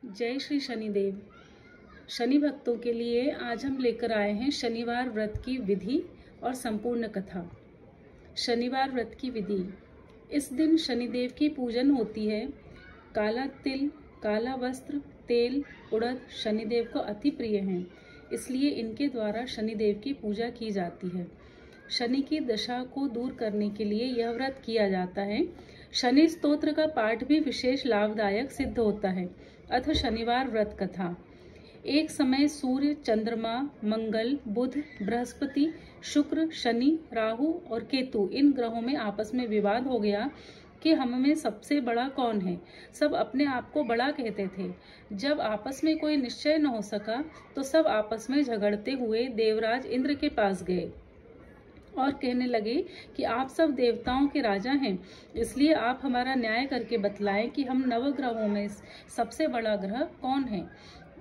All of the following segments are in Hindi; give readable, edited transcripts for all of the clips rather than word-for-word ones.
जय श्री शनिदेव। शनि भक्तों के लिए आज हम लेकर आए हैं शनिवार व्रत की विधि और संपूर्ण कथा। शनिवार व्रत की विधि। इस दिन शनिदेव की पूजन होती है। काला तिल, काला वस्त्र, तेल, उड़द शनिदेव को अति प्रिय हैं, इसलिए इनके द्वारा शनिदेव की पूजा की जाती है। शनि की दशा को दूर करने के लिए यह व्रत किया जाता है। शनि स्तोत्र का पाठ भी विशेष लाभदायक सिद्ध होता है। अथ शनिवार व्रत कथा। एक समय सूर्य, चंद्रमा, मंगल, बुध, बृहस्पति, शुक्र, शनि, राहु और केतु इन ग्रहों में आपस में विवाद हो गया कि हम में सबसे बड़ा कौन है। सब अपने आप को बड़ा कहते थे। जब आपस में कोई निश्चय न हो सका तो सब आपस में झगड़ते हुए देवराज इंद्र के पास गए और कहने लगे कि आप सब देवताओं के राजा हैं, इसलिए आप हमारा न्याय करके बतलाएं कि हम नवग्रहों में सबसे बड़ा ग्रह कौन है।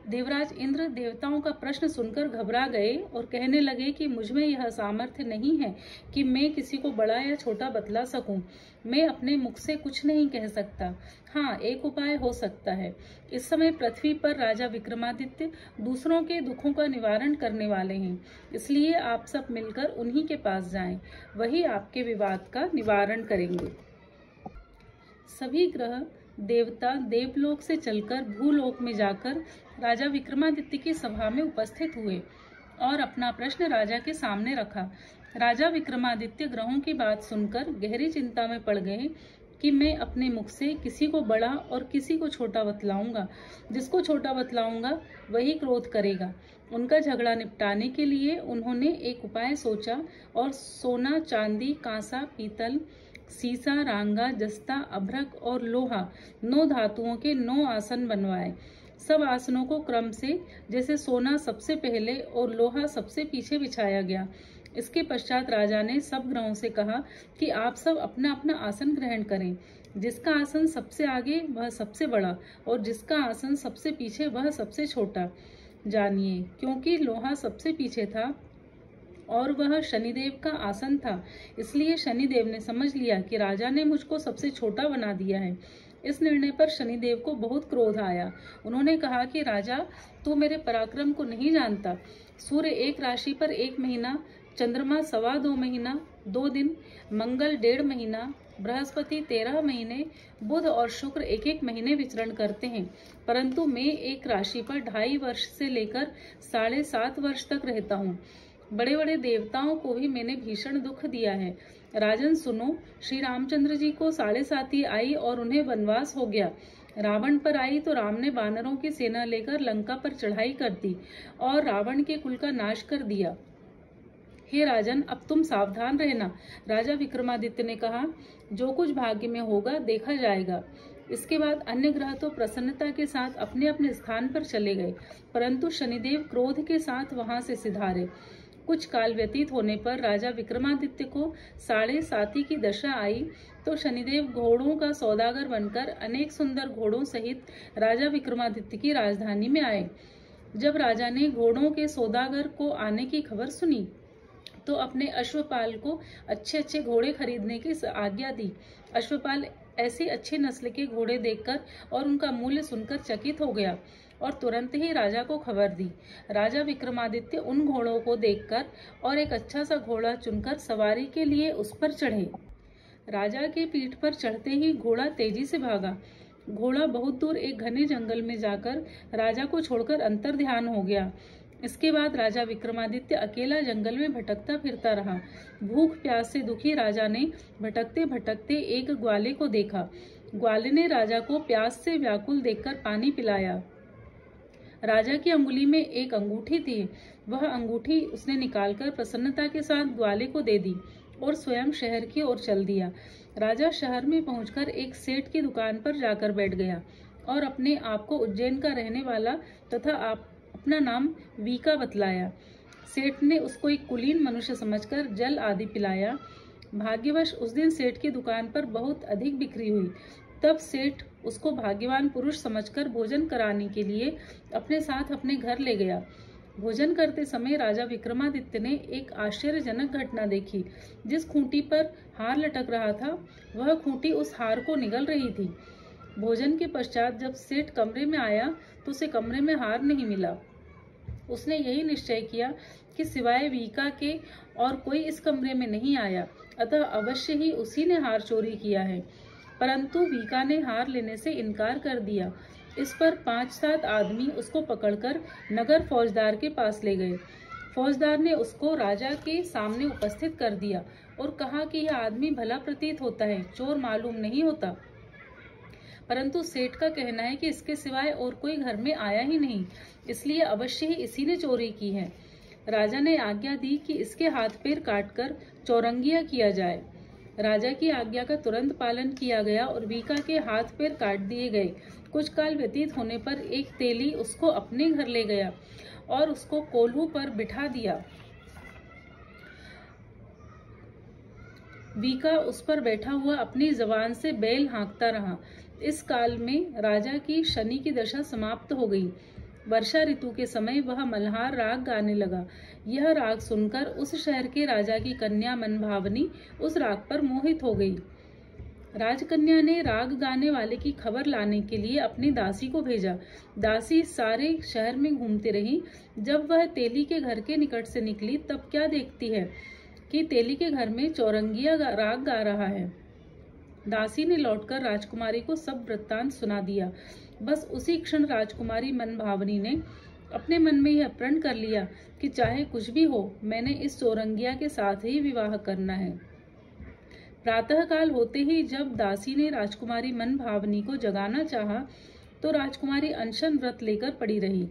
देवराज इंद्र देवताओं का प्रश्न सुनकर घबरा गए और कहने लगे कि मुझमें यह सामर्थ्य नहीं है कि मैं किसी को बड़ा या छोटा बतला सकूं। मैं अपने मुख से कुछ नहीं कह सकता। हाँ, एक उपाय हो सकता है। इस समय पृथ्वी पर राजा विक्रमादित्य दूसरों के दुखों का निवारण करने वाले हैं, इसलिए आप सब मिलकर उन्हीं के पास जाएं। वही आपके विवाद का निवारण करेंगे। सभी ग्रह देवता देवलोक से चलकर भूलोक में जाकर राजा विक्रमादित्य की सभा में उपस्थित हुए और अपना प्रश्न राजा के सामने रखा। राजा विक्रमादित्य ग्रहों की बात सुनकर गहरी चिंता में पड़ गए कि मैं अपने मुख से किसी को बड़ा और किसी को छोटा बतलाऊंगा। जिसको छोटा बतलाऊंगा वही क्रोध करेगा। उनका झगड़ा निपटाने के लिए उन्होंने एक उपाय सोचा और सोना, चांदी, कांसा, पीतल, सीसा, रांगा, जस्ता, अभ्रक और लोहा 9 धातुओं के 9 आसन बनवाए। सब आसनों को क्रम से, जैसे सोना सबसे पहले और लोहा सबसे पीछे बिछाया गया। इसके पश्चात राजा ने सब ग्रहों से कहा कि आप सब अपना अपना आसन ग्रहण करें। जिसका आसन सबसे आगे वह सबसे बड़ा और जिसका आसन सबसे पीछे वह सबसे छोटा जानिए। क्योंकि लोहा सबसे पीछे था और वह शनिदेव का आसन था, इसलिए शनिदेव ने समझ लिया कि राजा ने मुझको सबसे छोटा बना दिया है। इस निर्णय पर शनिदेव को बहुत क्रोध आया। उन्होंने कहा कि राजा, तू मेरे पराक्रम को नहीं जानता। सूर्य एक राशि पर 1 महीना, चंद्रमा 2.25 महीना 2 दिन, मंगल 1.5 महीना, बृहस्पति 13 महीने, बुध और शुक्र 1-1 महीने विचरण करते हैं, परंतु मैं एक राशि पर 2.5 वर्ष से लेकर 7.5 वर्ष तक रहता हूँ। बड़े बड़े देवताओं को भी मैंने भीषण दुख दिया है। राजन सुनो, श्री रामचंद्र जी को 7.5 आई और उन्हें वनवास हो गया। रावण पर आई तो राम ने वानरों की सेना लेकर लंका पर चढ़ाई कर दी और रावण के कुल का नाश कर दिया। हे राजन, अब तुम सावधान रहना। राजा विक्रमादित्य ने कहा, जो कुछ भाग्य में होगा देखा जाएगा। इसके बाद अन्य ग्रह तो प्रसन्नता के साथ अपने अपने स्थान पर चले गए, परंतु शनिदेव क्रोध के साथ वहां से सिधारे। कुछ काल व्यतीत होने पर राजा विक्रमादित्य को 7.5 की दशा आई तो शनिदेव घोड़ों का सौदागर बनकर अनेक सुंदर घोड़ों सहित राजा विक्रमादित्य की राजधानी में आए। जब राजा ने घोड़ों के सौदागर को आने की खबर सुनी तो अपने अश्वपाल को अच्छे अच्छे घोड़े खरीदने की आज्ञा दी। अश्वपाल ऐसे अच्छे नस्ल के घोड़े देखकर और उनका मूल्य सुनकर चकित हो गया और तुरंत ही राजा को खबर दी। राजा विक्रमादित्य उन घोड़ों को देखकर और एक अच्छा सा घोड़ा चुनकर सवारी के लिए उस पर चढ़े। राजा के पीठ पर चढ़ते ही घोड़ा तेजी से भागा। घोड़ा बहुत दूर एक घने जंगल में जाकर राजा को छोड़कर अंतर ध्यान हो गया। इसके बाद राजा विक्रमादित्य अकेला जंगल में भटकता फिरता रहा। भूख प्यास से दुखी राजा ने भटकते भटकते एक ग्वाले को देखा। ग्वाले ने राजा को प्यास से व्याकुल देखकर पानी पिलाया। राजा की अंगुली में एक अंगूठी थी। वह अंगूठी उसने निकालकर प्रसन्नता के साथ ग्वाले को दे दी और स्वयं शहर की ओर चल दिया। राजा शहर में पहुंचकर एक सेठ की दुकान पर जाकर बैठ गया और अपने आप को उज्जैन का रहने वाला तथा अपना नाम वीका बतलाया। सेठ ने उसको एक कुलीन मनुष्य समझकर जल आदि पिलाया। भाग्यवश उस दिन सेठ की दुकान पर बहुत अधिक बिक्री हुई। तब सेठ उसको भाग्यवान पुरुष समझकर भोजन कराने के लिए अपने साथ अपने घर ले गया। भोजन करते समय राजा विक्रमादित्य ने एक आश्चर्यजनक घटना देखी। जिस खूंटी पर हार लटक रहा था वह खूंटी उस हार को निगल रही थी। भोजन के पश्चात जब सेठ कमरे में आया तो उसे कमरे में हार नहीं मिला। उसने यही निश्चय किया कि सिवाय वीका के और कोई इस कमरे में नहीं आया, अतः अवश्य ही उसी ने हार चोरी किया है। परंतु वीका ने हार लेने से इनकार कर दिया। इस पर 5-7 आदमी उसको पकड़कर नगर फौजदार के पास ले गए। फौजदार ने उसको राजा के सामने उपस्थित कर दिया और कहा कि यह आदमी भला प्रतीत होता है, चोर मालूम नहीं होता, परंतु सेठ का कहना है कि इसके सिवाय और कोई घर में आया ही नहीं, इसलिए अवश्य ही इसी ने चोरी की है। राजा ने आज्ञा दी कि इसके हाथ पैर काटकर चौरंगिया किया जाए। राजा की आज्ञा का तुरंत पालन किया गया और वीका के हाथ पैर काट दिए गए। कुछ काल व्यतीत होने पर एक तेली उसको अपने घर ले गया और उसको कोल्हू पर बिठा दिया। वीका उस पर बैठा हुआ अपनी जबान से बैल हाँकता रहा। इस काल में राजा की शनि की दशा समाप्त हो गई। वर्षा ऋतु के समय वह मल्हार राग गाने लगा। यह राग सुनकर उस शहर के राजा की कन्या मनभावनी उस राग पर मोहित हो गई। राजकन्या ने राग गाने वाले की खबर लाने के लिए अपनी दासी को भेजा। दासी सारे शहर में घूमती रही। जब वह तेली के घर के निकट से निकली तब क्या देखती है कि तेली के घर में चौरंगिया राग गा रहा है। दासी ने लौटकर राजकुमारी को सब वृत्तांत सुना दिया। बस उसी क्षण राजकुमारी मनभावनी ने अपने मन में यह प्रण कर लिया कि चाहे कुछ भी हो, मैंने इस चौरंगिया के साथ ही विवाह करना है। प्रातः काल होते ही जब दासी ने राजकुमारी मनभावनी को जगाना चाहा तो राजकुमारी अनशन व्रत लेकर पड़ी रही।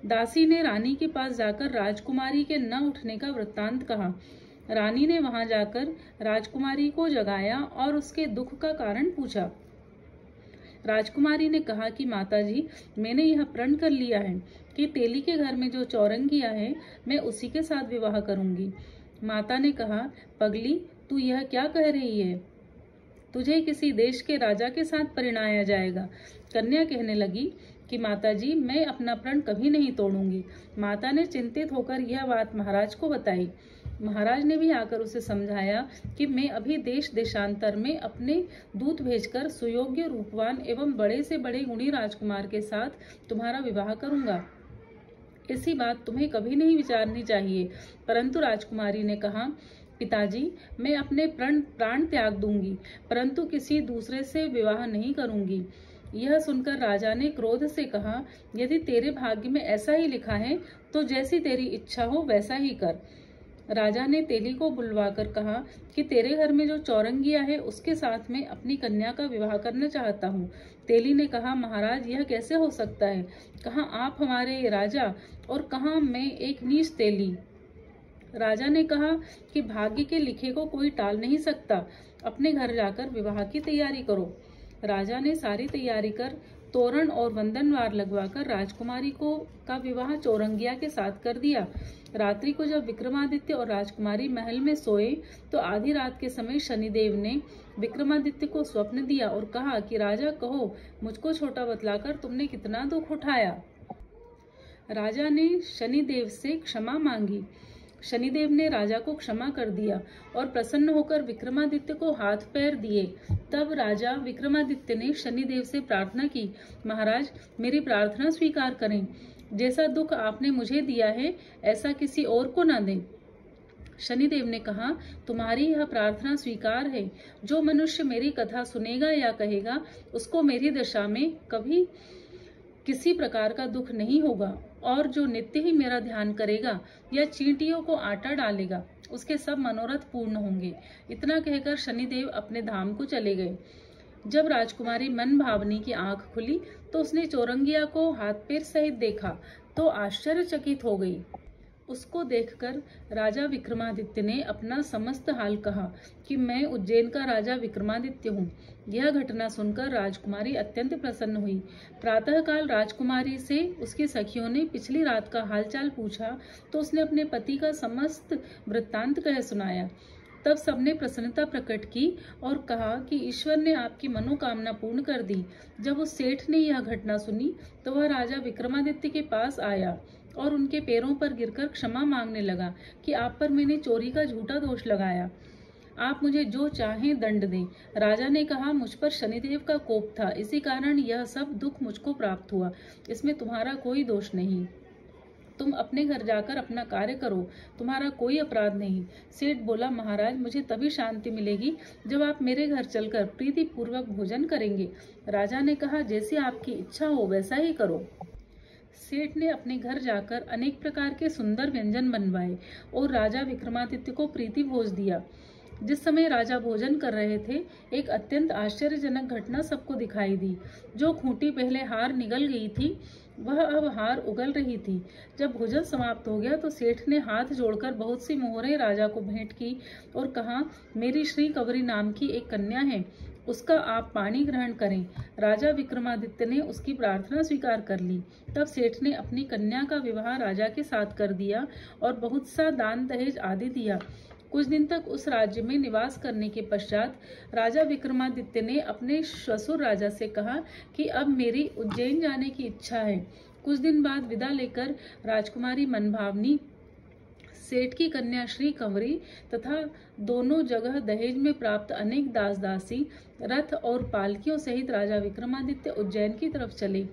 दासी ने रानी के पास जाकर राजकुमारी के न उठने का वृत्तांत कहा। रानी ने वहां जाकर राजकुमारी को जगाया और उसके दुख का कारण पूछा। राजकुमारी ने कहा कि माताजी, मैंने यह प्रण कर लिया है कि तेली के घर में जो चौरंगिया है मैं उसी के साथ विवाह करूंगी। माता ने कहा, पगली, तू यह क्या कह रही है? तुझे किसी देश के राजा के साथ परिणाया जाएगा। कन्या कहने लगी कि माताजी, मैं अपना प्रण कभी नहीं तोड़ूंगी। माता ने चिंतित होकर यह बात महाराज को बताई। महाराज ने भी आकर उसे समझाया कि मैं अभी देश देशांतर में अपने दूत भेजकर सुयोग्य, रूपवान एवं बड़े से बड़े गुणी राजकुमार के साथ तुम्हारा विवाह करूंगा। ऐसी बात तुम्हें कभी नहीं विचारनी चाहिए। परंतु राजकुमारी ने कहा, पिताजी, मैं अपने प्राण त्याग दूंगी, परंतु किसी दूसरे से विवाह नहीं करूंगी। यह सुनकर राजा ने क्रोध से कहा, यदि तेरे भाग्य में ऐसा ही लिखा है तो जैसी तेरी इच्छा हो वैसा ही कर। राजा ने तेली को बुलवाकर कहा कि तेरे घर में जो चौरंगिया है उसके साथ में अपनी कन्या का विवाह करना चाहता हूँ। तेली ने कहा, महाराज, यह कैसे हो सकता है? कहाँ आप हमारे राजा और कहाँ मैं एक नीच तेली। राजा ने कहा कि भाग्य के लिखे को कोई टाल नहीं सकता, अपने घर जाकर विवाह की तैयारी करो। राजा ने सारी तैयारी कर तोरण और वंदनवार लगवाकर राजकुमारी का विवाह चौरंगिया के साथ कर दिया। रात्रि को जब विक्रमादित्य और राजकुमारी महल में सोए तो आधी रात के समय शनिदेव ने विक्रमादित्य को स्वप्न दिया और कहा कि राजा, कहो, मुझको छोटा बतलाकर तुमने कितना दुख उठाया। राजा ने शनिदेव से क्षमा मांगी। शनिदेव ने राजा को क्षमा कर दिया और प्रसन्न होकर विक्रमादित्य को हाथ पैर दिए। तब राजा विक्रमादित्य ने शनिदेव से प्रार्थना की, महाराज, मेरी प्रार्थना स्वीकार करें। जैसा दुख आपने मुझे दिया है ऐसा किसी और को न दें। शनिदेव ने कहा, तुम्हारी यह प्रार्थना स्वीकार है। जो मनुष्य मेरी कथा सुनेगा या कहेगा उसको मेरी दशा में कभी किसी प्रकार का दुख नहीं होगा, और जो नित्य ही मेरा ध्यान करेगा या चींटियों को आटा डालेगा उसके सब मनोरथ पूर्ण होंगे। इतना कहकर शनिदेव अपने धाम को चले गए। जब राजकुमारी मनभावनी की आंख खुली तो उसने चौरंगिया को हाथ पैर सहित देखा तो आश्चर्यचकित हो गई। उसको देखकर राजा विक्रमादित्य ने अपना समस्त हाल कहा कि मैं उज्जैन का राजा विक्रमादित्य हूँ। यह घटना सुनकर राजकुमारी अत्यंत प्रसन्न हुई। प्रातःकाल राजकुमारी से उसकी सखियों ने पिछली रात का हालचाल पूछा तो उसने अपने पति का समस्त वृत्तांत कह सुनाया। तब सबने प्रसन्नता प्रकट की और कहा कि ईश्वर ने आपकी मनोकामना पूर्ण कर दी। जब उस सेठ ने यह घटना सुनी तो वह राजा विक्रमादित्य के पास आया और उनके पैरों पर गिरकर क्षमा मांगने लगा कि आप पर मैंने चोरी का झूठा दोष लगाया। आप मुझे जो चाहें दंड दें। राजा ने कहा, मुझ पर शनिदेव का कोप था, इसी कारण यह सब दुख मुझको प्राप्त हुआ। इसमें तुम्हारा कोई दोष नहीं। तुम अपने घर जाकर अपना कार्य करो, तुम्हारा कोई अपराध नहीं। सेठ बोला, महाराज, मुझे तभी शांति मिलेगी जब आप मेरे घर चलकर प्रीति पूर्वक भोजन करेंगे। राजा ने कहा, जैसी आपकी इच्छा हो वैसा ही करो। सेठ ने अपने घर जाकर अनेक प्रकार के सुंदर व्यंजन बनवाए और राजा विक्रमादित्य को प्रीति भोज दिया। जिस समय राजा भोजन कर रहे थे, एक अत्यंत आश्चर्यजनक घटना सबको दिखाई दी। जो खूंटी पहले हार निगल गई थी, वह अब हार उगल रही थी। जब भोजन समाप्त हो गया तो सेठ ने हाथ जोड़कर बहुत सी मोहरें राजा को भेंट की और कहा, मेरी श्री कंवरी नाम की एक कन्या है, उसका आप पाणी ग्रहण करें। राजा विक्रमादित्य ने उसकी प्रार्थना स्वीकार कर ली। तब सेठ ने अपनी कन्या का विवाह राजा के साथ कर दिया और बहुत सा दान दहेज आदि दिया। कुछ दिन तक उस राज्य में निवास करने के पश्चात राजा विक्रमादित्य ने अपने ससुर राजा से कहा कि अब मेरी उज्जैन जाने की इच्छा है। कुछ दिन बाद विदा लेकर राजकुमारी मनभावनी, सेठ की कन्या श्री कंवरी तथा दोनों जगह दहेज में प्राप्त अनेक दास दासी, रथ और पालकियों सहित राजा विक्रमादित्य उज्जैन की तरफ चले।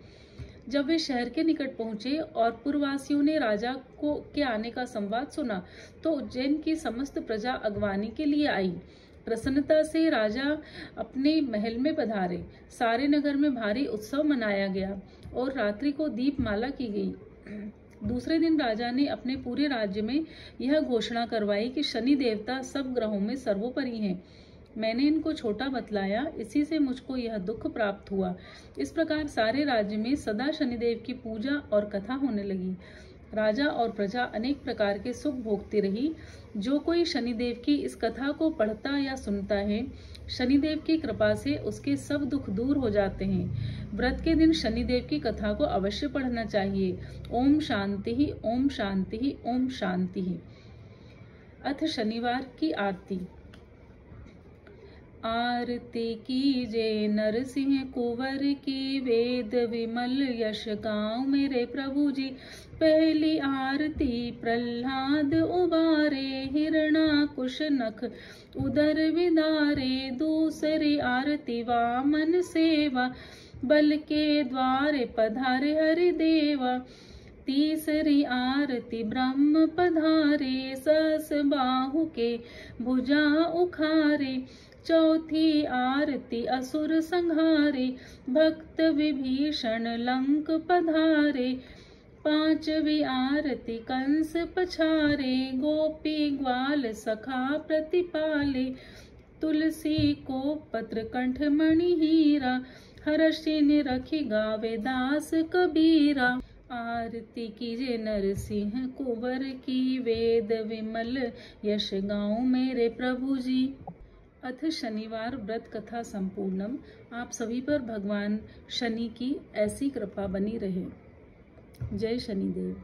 जब वे शहर के निकट पहुंचे और पुरवासियों ने राजा के आने का संवाद सुना, तो उज्जैन की समस्त प्रजा अगवानी के लिए आई। प्रसन्नता से राजा अपने महल में पधारे। सारे नगर में भारी उत्सव मनाया गया और रात्रि को दीपमाला की गई। दूसरे दिन राजा ने अपने पूरे राज्य में यह घोषणा करवाई कि शनि देवता सब ग्रहों में सर्वोपरि हैं। मैंने इनको छोटा बतलाया, इसी से मुझको यह दुख प्राप्त हुआ। इस प्रकार सारे राज्य में सदा शनिदेव की पूजा और कथा होने लगी। राजा और प्रजा अनेक प्रकार के सुख भोगती रही। जो कोई शनिदेव की इस कथा को पढ़ता या सुनता है, शनिदेव की कृपा से उसके सब दुख दूर हो जाते हैं। व्रत के दिन शनिदेव की कथा को अवश्य पढ़ना चाहिए। ओम शांति ही, ओम शांति ही, ओम शांति ही। अथ शनिवार की आरती। आरती कीजे नरसिंह कुंवर की, वेद विमल यश गाँव मेरे प्रभु जी। पहली आरती प्रहलाद उबारे, हिरणाकुश नख उदर विदारे। दूसरी आरती वामन सेवा, बल के द्वारे पधारे हरिदेवा। तीसरी आरती ब्रह्म पधारे, सहस बाहु के भुजा उखारे। चौथी आरती असुर संहारे, भक्त विभीषण लंक पधारे। पांचवी आरती कंस पछारे, गोपी ग्वाल सखा प्रतिपाले। तुलसी को पत्र कंठ मणि हीरा, हर्षि निरखि गावे दास कबीरा। आरती कीजे नरसिंह कुंवर की, वेद विमल यश गाँव मेरे प्रभु जी। अथ शनिवार व्रत कथा संपूर्णम। आप सभी पर भगवान शनि की ऐसी कृपा बनी रहे। जय शनिदेव।